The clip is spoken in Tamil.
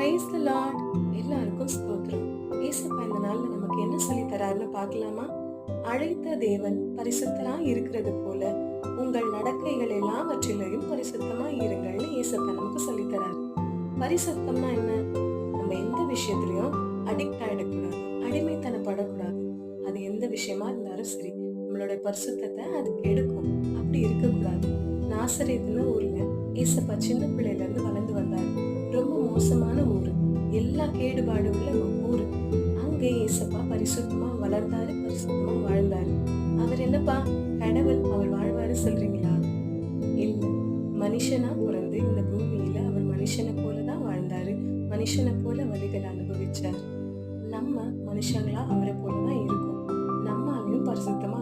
Praise the Lord. எல்லாருக்கும் ஸ்தோத்திரம். ஏசப்பா இந்த நாள்ல நமக்கு என்ன சொல்லி தராருன்னு பார்க்கலாமா? அழைத்த தேவன் பரிசுத்தராய் இருக்கிறது போல உங்கள் நடக்கைகள் எல்லாவற்றிலையும் பரிசுத்தமாய் இருங்கள்னு ஏசப்பா நமக்கு சொல்லி தராரு. பரிசுத்தம்னா என்ன? நம்ம எந்த விஷயத்திலையும் அடிக்ட் ஆயிடக்கூடாது, அடிமைத்தனப்படக்கூடாது. அது எந்த விஷயமா இருந்தாலும் சரி, நம்மளோட பரிசுத்தத்தை அது கெடுக்கும். அப்படி இருக்கக்கூடாது. நாசரேத்துன்னு ஊர்ல ஏசப்பா சின்ன பிள்ளையில இருந்து வளர்ந்து வந்தாரு. ரொம்ப மோசமான ஊரு, எல்லா கேடுபாடு உள்ள ஊரு. அங்கே ஏசப்பா பரிசுத்தமா வளர்ந்தாரு, பரிசுத்தமா வாழ்ந்தாரு. அவர் என்னப்பா கடவுள், அவர் வாழ்வாரு சொல்றீங்களா? இல்ல, மனுஷனா பிறந்து இந்த பூமியில அவர் மனுஷனை போலதான் வாழ்ந்தாரு, மனுஷனை போல வலிகள் அனுபவிச்சாரு. நம்ம மனுஷங்களா அவரை போலதான் இருக்கோம். நம்மாலையும் பரிசுத்தமா